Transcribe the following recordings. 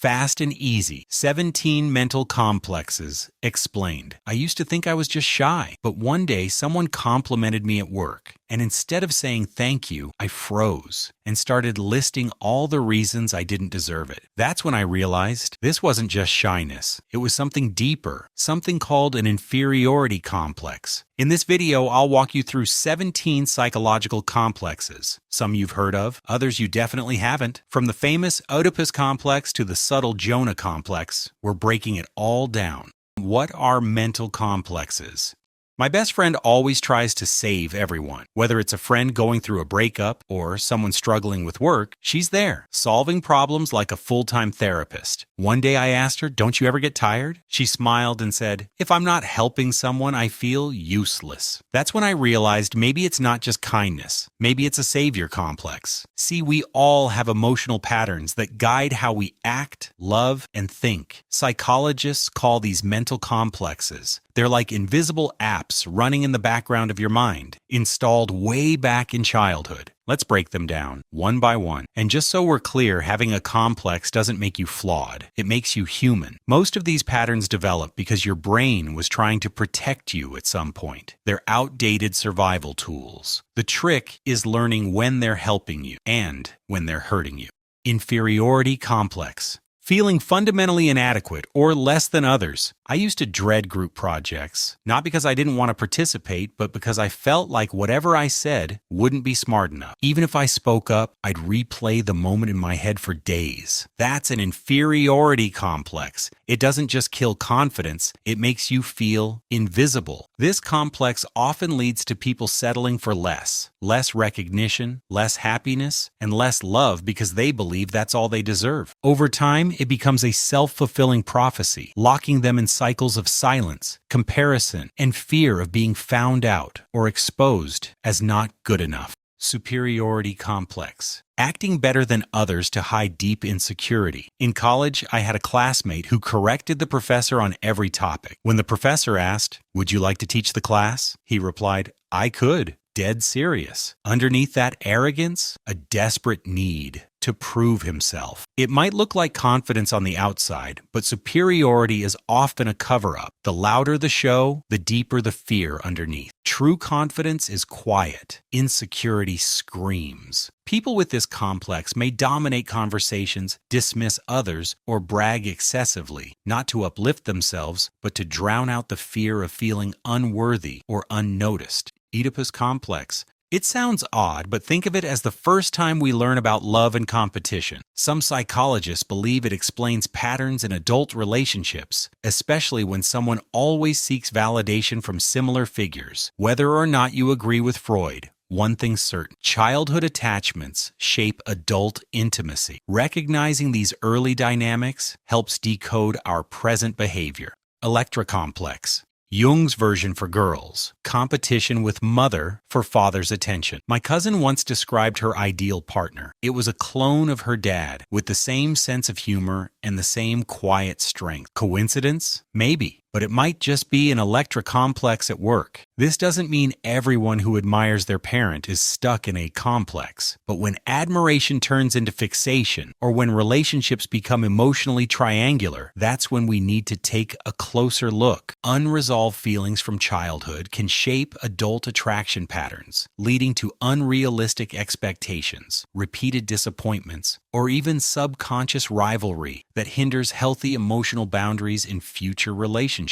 Fast and easy. 17 mental complexes explained. I used to think I was just shy, but one day someone complimented me at work, and instead of saying thank you, I froze and started listing all the reasons I didn't deserve it. That's when I realized this wasn't just shyness. It was something deeper, something called an inferiority complex. In this video, I'll walk you through 17 psychological complexes. Some you've heard of, others you definitely haven't. From the famous Oedipus Complex to the subtle Jonah Complex, we're breaking it all down. What are mental complexes? My best friend always tries to save everyone. Whether it's a friend going through a breakup or someone struggling with work, she's there, solving problems like a full-time therapist. One day I asked her, "Don't you ever get tired?" She smiled and said, "If I'm not helping someone, I feel useless." That's when I realized maybe it's not just kindness. Maybe it's a savior complex. See, we all have emotional patterns that guide how we act, love, and think. Psychologists call these mental complexes. They're like invisible apps running in the background of your mind, installed way back in childhood. Let's break them down, one by one. And just so we're clear, having a complex doesn't make you flawed. It makes you human. Most of these patterns develop because your brain was trying to protect you at some point. They're outdated survival tools. The trick is learning when they're helping you and when they're hurting you. Inferiority complex. Feeling fundamentally inadequate or less than others. I used to dread group projects, not because I didn't want to participate, but because I felt like whatever I said wouldn't be smart enough. Even if I spoke up, I'd replay the moment in my head for days. That's an inferiority complex. It doesn't just kill confidence, it makes you feel invisible. This complex often leads to people settling for less recognition, less happiness, and less love because they believe that's all they deserve. Over time, it becomes a self-fulfilling prophecy, locking them in cycles of silence, comparison, and fear of being found out or exposed as not good enough. Superiority complex. Acting better than others to hide deep insecurity. In college, I had a classmate who corrected the professor on every topic. When the professor asked, "Would you like to teach the class?" he replied, "I could." Dead serious. Underneath that arrogance, a desperate need to prove himself. It might look like confidence on the outside, but superiority is often a cover-up. The louder the show, the deeper the fear underneath. True confidence is quiet. Insecurity screams. People with this complex may dominate conversations, dismiss others, or brag excessively, not to uplift themselves, but to drown out the fear of feeling unworthy or unnoticed. Oedipus Complex. It sounds odd, but think of it as the first time we learn about love and competition. Some psychologists believe it explains patterns in adult relationships, especially when someone always seeks validation from similar figures. Whether or not you agree with Freud, one thing's certain: childhood attachments shape adult intimacy. Recognizing these early dynamics helps decode our present behavior. Electra Complex. Jung's version for girls. Competition with mother for father's attention. My cousin once described her ideal partner. It was a clone of her dad, with the same sense of humor and the same quiet strength. Coincidence? Maybe. But it might just be an Electra complex at work. This doesn't mean everyone who admires their parent is stuck in a complex. But when admiration turns into fixation, or when relationships become emotionally triangular, that's when we need to take a closer look. Unresolved feelings from childhood can shape adult attraction patterns, leading to unrealistic expectations, repeated disappointments, or even subconscious rivalry that hinders healthy emotional boundaries in future relationships.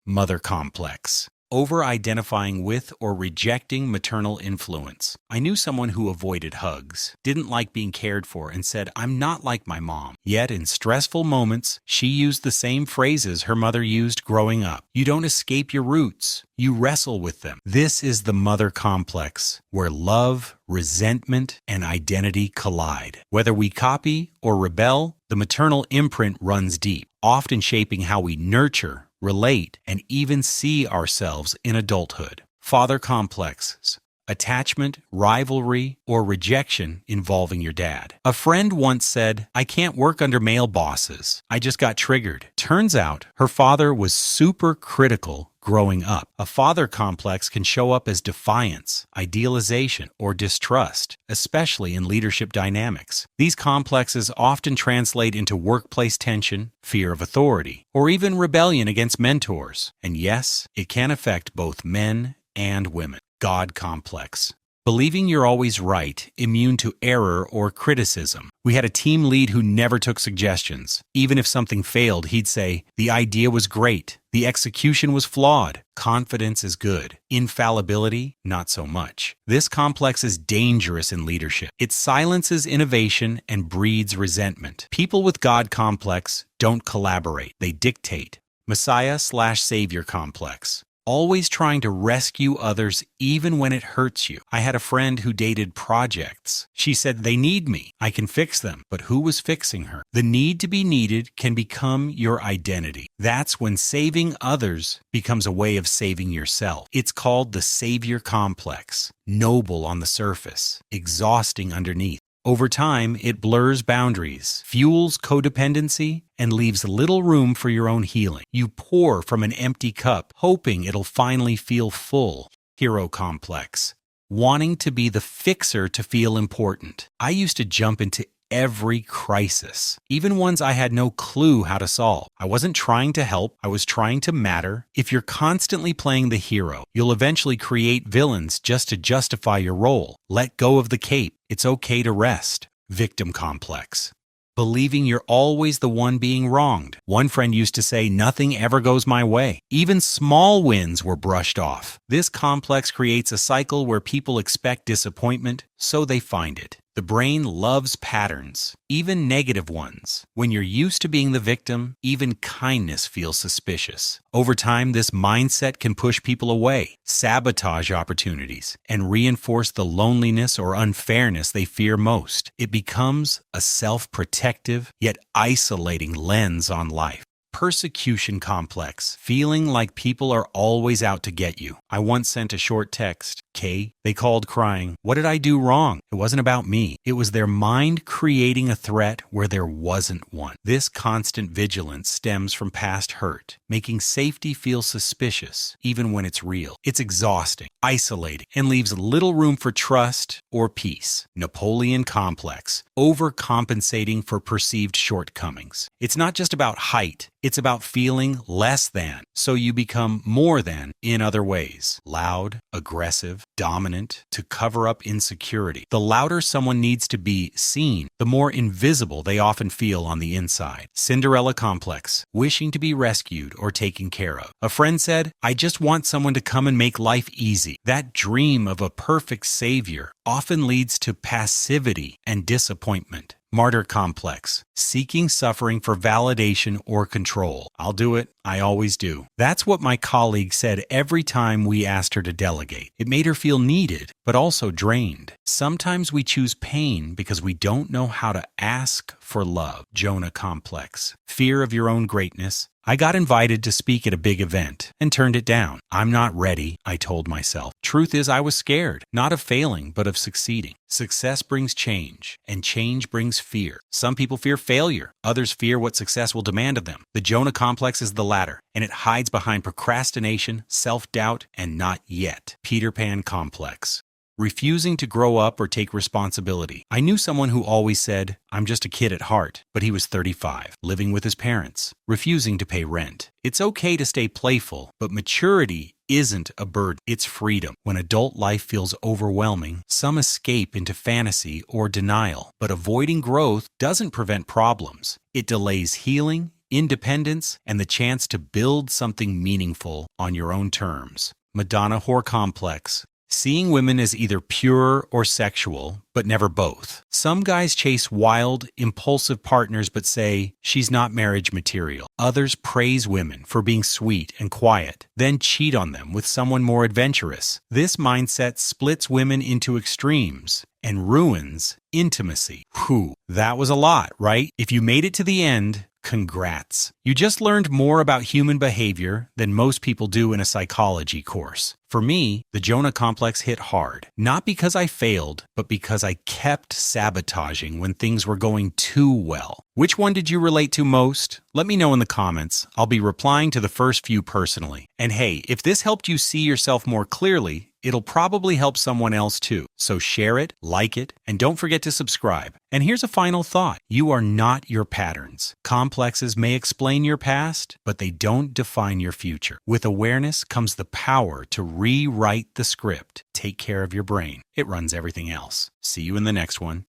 Mother complex. Over-identifying with or rejecting maternal influence. I knew someone who avoided hugs, didn't like being cared for, and said, "I'm not like my mom." Yet in stressful moments, she used the same phrases her mother used growing up. You don't escape your roots. You wrestle with them. This is the mother complex, where love, resentment, and identity collide. Whether we copy or rebel, the maternal imprint runs deep, often shaping how we nurture, relate, and even see ourselves in adulthood. Father complexes. Attachment, rivalry, or rejection involving your dad. A friend once said, "I can't work under male bosses. I just got triggered." Turns out, her father was super critical growing up. A father complex can show up as defiance, idealization, or distrust, especially in leadership dynamics. These complexes often translate into workplace tension, fear of authority, or even rebellion against mentors. And yes, it can affect both men and women. God complex. Believing you're always right, immune to error or criticism. We had a team lead who never took suggestions. Even if something failed, he'd say, "The idea was great. The execution was flawed. Confidence is good. Infallibility, not so much." This complex is dangerous in leadership. It silences innovation and breeds resentment. People with God complex don't collaborate. They dictate. Messiah/Savior complex. Always trying to rescue others even when it hurts you. I had a friend who dated projects. She said, "They need me. I can fix them." But who was fixing her? The need to be needed can become your identity. That's when saving others becomes a way of saving yourself. It's called the Savior Complex. Noble on the surface, exhausting underneath. Over time, it blurs boundaries, fuels codependency, and leaves little room for your own healing. You pour from an empty cup, hoping it'll finally feel full. Hero complex. Wanting to be the fixer to feel important. I used to jump into every crisis, even ones I had no clue how to solve. I wasn't trying to help, I was trying to matter. If you're constantly playing the hero, you'll eventually create villains just to justify your role. Let go of the cape. It's okay to rest. Victim complex. Believing you're always the one being wronged. One friend used to say, "Nothing ever goes my way." Even small wins were brushed off. This complex creates a cycle where people expect disappointment, so they find it. The brain loves patterns, even negative ones. When you're used to being the victim, even kindness feels suspicious. Over time, this mindset can push people away, sabotage opportunities, and reinforce the loneliness or unfairness they fear most. It becomes a self-protective, yet isolating lens on life. Persecution complex, feeling like people are always out to get you. I once sent a short text. "Kay," they called crying. "What did I do wrong?" It wasn't about me. It was their mind creating a threat where there wasn't one. This constant vigilance stems from past hurt, making safety feel suspicious, even when it's real. It's exhausting, isolating, and leaves little room for trust or peace. Napoleon complex, overcompensating for perceived shortcomings. It's not just about height. It's about feeling less than, so you become more than in other ways. Loud, aggressive, dominant, to cover up insecurity. The louder someone needs to be seen, the more invisible they often feel on the inside. Cinderella complex, wishing to be rescued or taken care of. A friend said, "I just want someone to come and make life easy." That dream of a perfect savior often leads to passivity and disappointment. Martyr complex, seeking suffering for validation or control. "I'll do it. I always do." That's what my colleague said every time we asked her to delegate. It made her feel needed, but also drained. Sometimes we choose pain because we don't know how to ask for love. Jonah complex, fear of your own greatness. I got invited to speak at a big event and turned it down. "I'm not ready," I told myself. Truth is, I was scared, not of failing, but of succeeding. Success brings change, and change brings fear. Some people fear failure. Others fear what success will demand of them. The Jonah complex is the latter, and it hides behind procrastination, self-doubt, and not yet. Peter Pan complex. Refusing to grow up or take responsibility. I knew someone who always said, "I'm just a kid at heart," but he was 35, living with his parents, refusing to pay rent. It's okay to stay playful, but maturity isn't a burden, it's freedom. When adult life feels overwhelming, some escape into fantasy or denial, but avoiding growth doesn't prevent problems. It delays healing, independence, and the chance to build something meaningful on your own terms. Madonna whore complex. Seeing women as either pure or sexual, but never both. Some guys chase wild, impulsive partners but say, "She's not marriage material." Others praise women for being sweet and quiet, then cheat on them with someone more adventurous. This mindset splits women into extremes and ruins intimacy. Whew, that was a lot, right? If you made it to the end, Congrats. You just learned more about human behavior than most people do in a psychology course. For me, the Jonah complex hit hard, not because I failed, but because I kept sabotaging when things were going too well. Which one did you relate to most? Let me know in the comments. I'll be replying to the first few personally. And hey, if this helped you see yourself more clearly, it'll probably help someone else too. So share it, like it, and don't forget to subscribe. And here's a final thought. You are not your patterns. Complexes may explain your past, but they don't define your future. With awareness comes the power to rewrite the script. Take care of your brain. It runs everything else. See you in the next one.